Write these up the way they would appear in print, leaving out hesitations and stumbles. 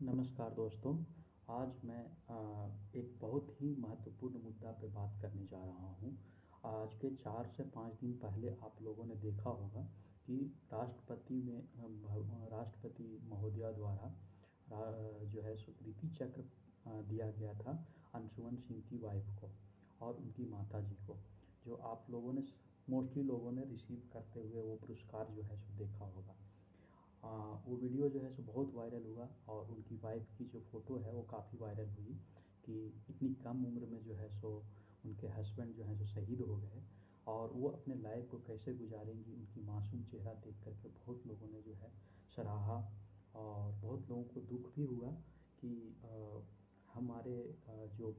नमस्कार दोस्तों। आज मैं एक बहुत ही महत्वपूर्ण मुद्दा पे बात करने जा रहा हूँ। आज के 4 से 5 दिन पहले आप लोगों ने देखा होगा कि राष्ट्रपति महोदया द्वारा जो है स्वीकृति चक्र दिया गया था अंशुमन सिंह की वाइफ को और उनकी माताजी को, जो आप लोगों ने मोस्टली लोगों ने रिसीव करते हुए वो पुरस्कार जो है सो देखा होगा। वो वीडियो जो है सो बहुत वायरल हुआ और उनकी वाइफ की जो फ़ोटो है वो काफ़ी वायरल हुई कि इतनी कम उम्र में जो है सो उनके हस्बैंड जो हैं सो शहीद हो गए और वो अपने लाइफ को कैसे गुजारेंगी, उनकी मासूम चेहरा देख कर के बहुत लोगों ने जो है सराहा और बहुत लोगों को दुख भी हुआ कि हमारे जो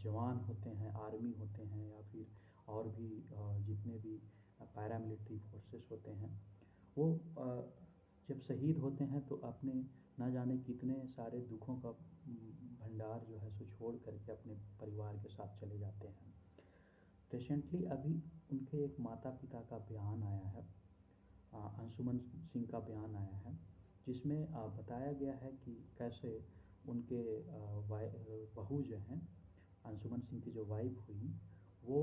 जवान होते हैं, आर्मी होते हैं या फिर और भी जितने भी पैरामिलिट्री फोर्सेस होते हैं, वो जब शहीद होते हैं तो अपने ना जाने कितने सारे दुखों का भंडार जो है सो छोड़ करके अपने परिवार के साथ चले जाते हैं। रिसेंटली अभी उनके एक माता पिता का बयान आया है, अंशुमन सिंह का बयान आया है, जिसमें बताया गया है कि कैसे उनके बहू जो हैं, अंशुमन सिंह की जो वाइफ हुई, वो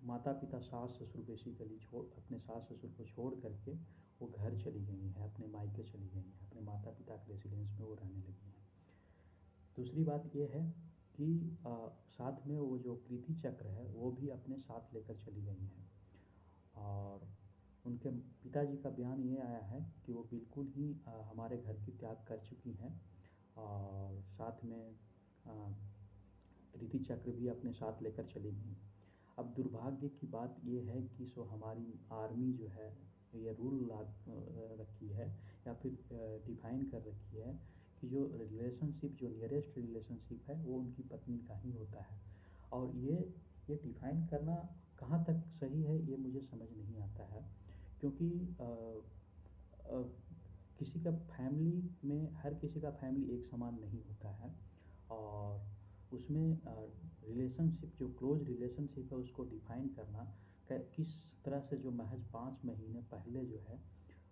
माता पिता सास ससुर बेसिकली अपने सास ससुर को छोड़ करके वो घर चली गई हैं, अपने मायके चली गई हैं, अपने माता पिता के रेसिडेंस में वो रहने लगी हैं। दूसरी बात ये है कि साथ में वो जो कीर्ति चक्र है वो भी अपने साथ लेकर चली गई हैं और उनके पिताजी का बयान ये आया है कि वो बिल्कुल ही हमारे घर की त्याग कर चुकी हैं और साथ में कीर्ति चक्र भी अपने साथ लेकर चली गई। अब दुर्भाग्य की बात ये है कि हमारी आर्मी जो है ये रूल रखी है या फिर डिफाइन कर रखी है कि जो रिलेशनशिप, जो नियरेस्ट रिलेशनशिप है वो उनकी पत्नी का ही होता है और ये डिफाइन करना कहाँ तक सही है ये मुझे समझ नहीं आता है, क्योंकि अ, किसी का फैमिली में हर किसी का फैमिली एक समान नहीं होता है और उसमें रिलेशनशिप, जो क्लोज रिलेशनशिप है उसको डिफाइन करना किस तरह से, जो महज 5 महीने पहले जो है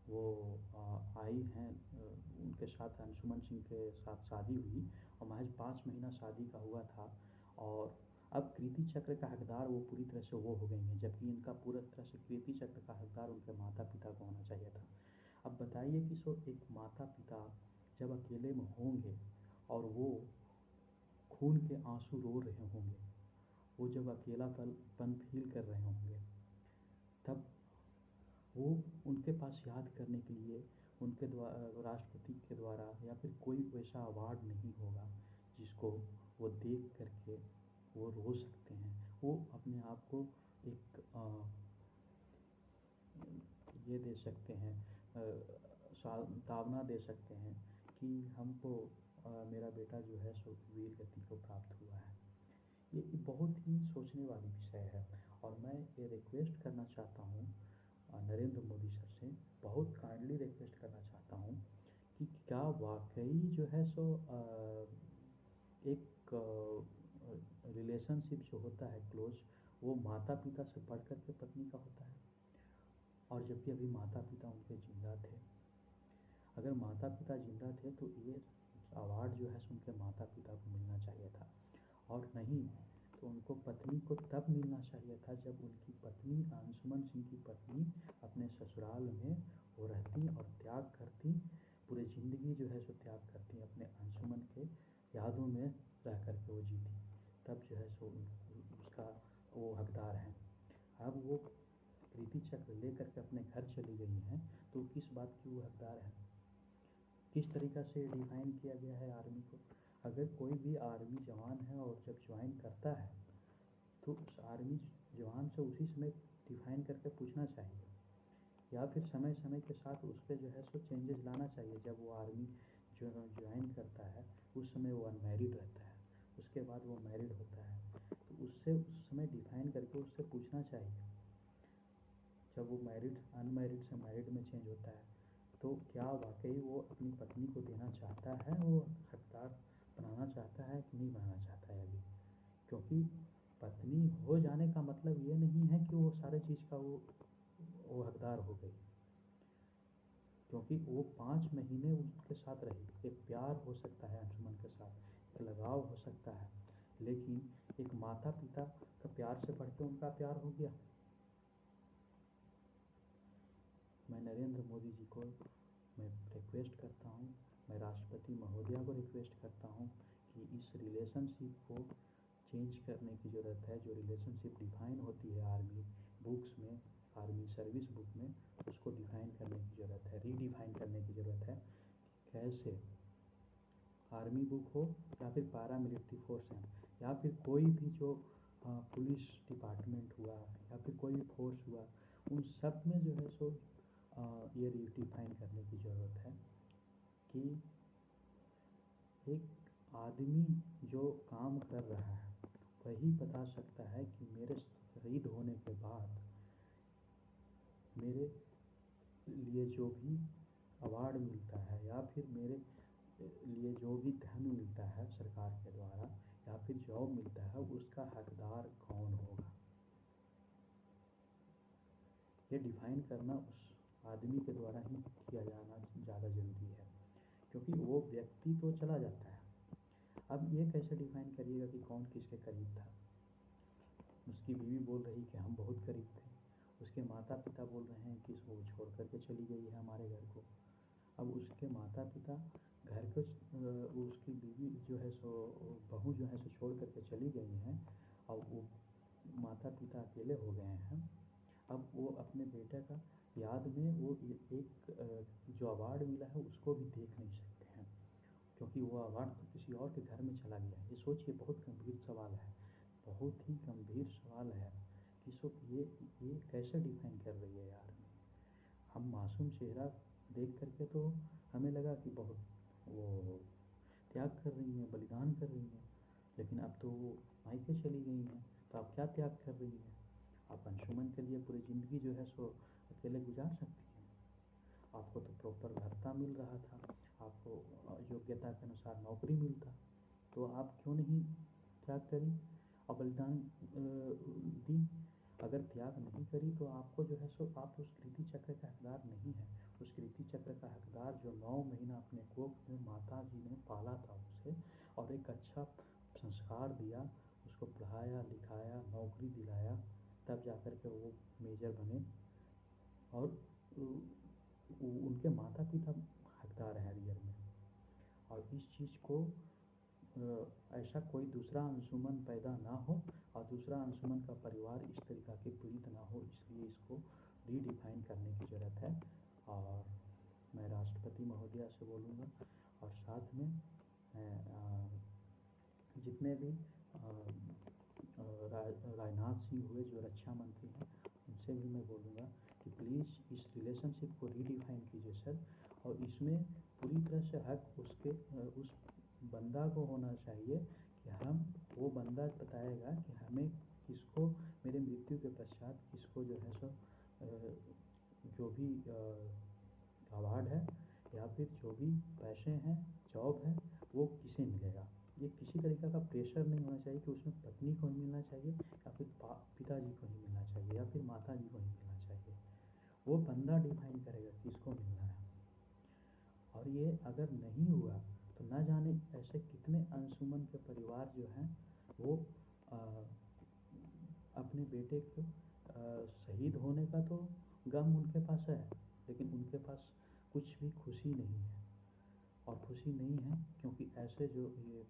वो आई हैं, उनके साथ अंशुमन सिंह के साथ शादी हुई और महज 5 महीना शादी का हुआ था और अब कीर्ति चक्र का हकदार वो पूरी तरह से वो हो गई हैं, जबकि इनका पूरा तरह से कीर्ति चक्र का हकदार उनके माता पिता को होना चाहिए था। अब बताइए कि एक माता पिता जब अकेले में होंगे और वो खून के आंसू रो रहे होंगे, वो जब अकेलापन फील कर रहे होंगे, तब वो उनके पास याद करने के लिए उनके द्वारा, राष्ट्रपति के द्वारा या फिर कोई वैसा अवार्ड नहीं होगा जिसको वो देख करके वो रो सकते हैं। वो अपने आप को एक ये दे सकते हैं, सांत्वना दे सकते हैं कि हमको मेरा बेटा जो है सो वीर गति को प्राप्त हुआ है। ये बहुत ही सोचने वाली विषय है और मैं ये रिक्वेस्ट करना चाहता हूँ नरेंद्र मोदी सर से, बहुत काइंडली रिक्वेस्ट करना चाहता हूँ कि क्या वाकई जो है सो एक रिलेशनशिप जो होता है क्लोज, वो माता पिता से बढ़ कर के पत्नी का होता है, और जबकि अभी माता पिता उनके जिंदा थे। अगर माता पिता जिंदा थे तो ये अवार्ड जो है उनके माता पिता को मिलना चाहिए था, और नहीं तो उनको पत्नी को तब मिलना चाहिए था जब उनकी पत्नी, अंशुमन सिंह की पत्नी, अपने ससुराल में वो रहती और त्याग करती, पूरी ज़िंदगी जो है सो त्याग करती, अपने अंशुमन के यादों में रह कर के वो जीती, तब जो है सो उसका वो हकदार हैं। अब वो कीर्ति चक्र लेकर के अपने घर चली गई हैं तो किस बात की वो हकदार है? किस तरीक़ा से डिफाइन किया गया है आर्मी को? अगर कोई भी आर्मी जवान है और जब ज्वाइन करता है तो उस आर्मी जवान से उसी समय डिफाइन करके पूछना चाहिए, या फिर समय समय के साथ उस पर जो है सो चेंजेस लाना चाहिए। जब वो आर्मी जो ज्वाइन करता है उस समय वो अनमैरिड रहता है, उसके बाद वो मैरिड होता है, तो उससे उस समय डिफाइन करके उससे पूछना चाहिए। जब वो अनमैरिड से मैरिड में चेंज होता है तो क्या वाकई वो अपनी पत्नी को देना चाहता है, वो हकदार बनाना चाहता है कि नहीं बनाना चाहता है अभी? क्योंकि पत्नी हो जाने का मतलब ये नहीं है कि वो सारे चीज़ का वो हकदार हो गई, क्योंकि वो 5 महीने उनके साथ रही। एक प्यार हो सकता है अंशुमन के साथ, एक लगाव हो सकता है, लेकिन एक माता पिता का प्यार से बढ़ के उनका प्यार हो गया। मैं नरेंद्र मोदी जी को मैं रिक्वेस्ट करता हूँ, मैं राष्ट्रपति महोदया को रिक्वेस्ट करता हूँ कि इस रिलेशनशिप को चेंज करने की ज़रूरत है। जो रिलेशनशिप डिफाइन होती है आर्मी बुक्स में, आर्मी सर्विस बुक में, उसको डिफाइन करने की ज़रूरत है, रीडिफाइन करने की ज़रूरत है। कैसे आर्मी बुक हो या फिर पारा मिलिट्री फोर्स है या फिर कोई भी जो पुलिस डिपार्टमेंट हुआ या फिर कोई भी फोर्स हुआ, उन सब में जो है सो ये रीडिफाइन करने की ज़रूरत है कि एक आदमी जो काम कर रहा है वही बता सकता है कि मेरे शहीद होने के बाद मेरे लिए जो भी अवार्ड मिलता है या फिर मेरे लिए जो भी धन मिलता है सरकार के द्वारा या फिर जॉब मिलता है, उसका हकदार कौन होगा। ये डिफाइन करना उस आदमी के द्वारा ही किया जाना ज़्यादा ज़रूरी है, क्योंकि वो व्यक्ति तो चला जाता है। अब ये कैसे डिफाइन करिएगा कि कौन किसके करीब था। उसकी बीवी बोल रही कि हम बहुत करीब थे, उसके माता पिता बोल रहे हैं कि वो छोड़ करके चली गई है हमारे घर को। अब उसके माता पिता घर को उसकी बीवी जो है सो बहू जो है सो छोड़ करके चली गई हैं और वो माता पिता अकेले हो गए हैं। अब वो अपने बेटे का याद में वो एक जो अवार्ड मिला है उसको भी देख नहीं सकते हैं, क्योंकि वो अवार्ड तो किसी और के घर में चला गया है। ये सोचिए, बहुत गंभीर सवाल है, बहुत ही गंभीर सवाल है कि ये कैसे डिफाइन कर रही है यार। हम मासूम चेहरा देख करके तो हमें लगा कि बहुत वो त्याग कर रही हैं, बलिदान कर रही हैं, लेकिन अब तो वो मायके चली गई हैं, तो आप क्या त्याग कर रही हैं। आप अंशुमन के लिए पूरी ज़िंदगी जो है सो अकेले गुजार सकती हैं। आपको तो प्रॉपर भत्ता मिल रहा था, आपको योग्यता के अनुसार नौकरी मिलता, तो आप क्यों नहीं त्याग करी और बलिदान दी। अगर त्याग नहीं करी तो आपको जो है सो आप उस कीर्ति चक्र का हकदार नहीं है। उस कीर्ति चक्र का हकदार जो 9 महीना अपने कोख में माता जी ने पाला था उसे, और एक अच्छा संस्कार दिया, उसको पढ़ाया लिखाया, नौकरी दिलाया, तब जाकर के वो मेजर बने, और उनके माता पिता हकदार हैं रियल में। और इस चीज़ को ऐसा कोई दूसरा अंशुमन पैदा ना हो और दूसरा अंशुमन का परिवार इस तरीक़ा के पीड़ित ना हो, इसलिए इसको रीडिफाइन करने की ज़रूरत है। और मैं राष्ट्रपति महोदया से बोलूँगा, और साथ में जितने भी राजनाथ सिंह हुए जो रक्षा मंत्री हैं, उनसे भी मैं बोलूँगा कि प्लीज़ इस रिलेशनशिप को रीडिफाइन कीजिए सर, और इसमें पूरी तरह से हक उस बंदा को होना चाहिए कि वो बंदा बताएगा कि हमें किसको मेरे मृत्यु के पश्चात किसको जो है सो जो भी अवार्ड है या फिर जो भी पैसे हैं, जॉब है, वो किसे मिलेगा। ये किसी तरीक़े का प्रेशर नहीं होना चाहिए कि उसमें पत्नी को ही मिलना चाहिए या फिर पिताजी को ही मिलना चाहिए या फिर माता जी को ही मिलना चाहिए। वो बंदा डिफाइन करेगा किसको मिलना है। और ये अगर नहीं हुआ तो ना जाने ऐसे कितने अंशुमन के परिवार जो हैं वो अपने बेटे को शहीद होने का तो गम उनके पास है, लेकिन उनके पास कुछ भी खुशी नहीं है। और खुशी नहीं है क्योंकि ऐसे जो ये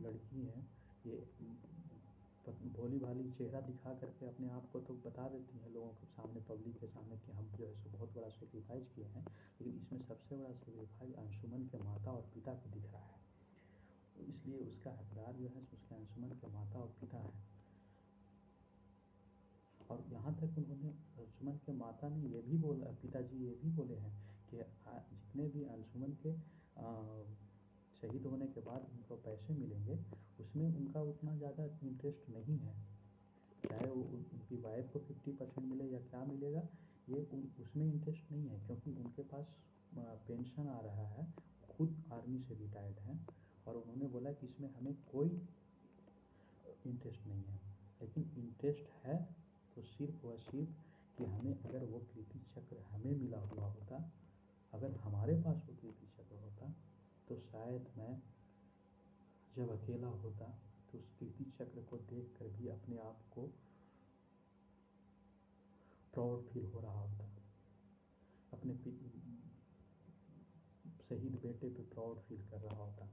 लड़की है, ये भोली भाली चेहरा दिखा करके अपने आप को तो बता देती हैं लोगों के सामने, पब्लिक के सामने, कि हम जो है सो बहुत बड़ा सेक्रीफाइस किए हैं, लेकिन इसमें सबसे बड़ा सेक्रीफाइस अंशुमन के माता और पिता को दिख रहा है। तो इसलिए उसका हकदार जो है उसके अंशुमन के माता और पिता है। और यहाँ तक उन्होंने अंशुमन के माता ने ये भी बोला, पिताजी ये भी बोले हैं कि जितने भी अंशुमन के शहीद होने के बाद उनको पैसे मिलेंगे, उसमें उनका उतना ज़्यादा इंटरेस्ट नहीं है, चाहे वो उनकी वाइफ को 50% मिले या क्या मिलेगा, ये उसमें इंटरेस्ट नहीं है, क्योंकि उनके पास पेंशन आ रहा है, खुद आर्मी से रिटायर्ड हैं, और उन्होंने बोला कि इसमें हमें कोई इंटरेस्ट नहीं है। लेकिन इंटरेस्ट है तो सिर्फ व सिर्फ कि हमें अगर वो कीर्ति चक्र हमें मिला हुआ होता अगर हमारे पास वो कीर्ति चक्र होता तो शायद मैं जब अकेला होता तो उस कीर्ति चक्र को देख कर भी अपने आप को प्राउड फील हो रहा होता, अपने शहीद बेटे पे प्राउड फील कर रहा होता।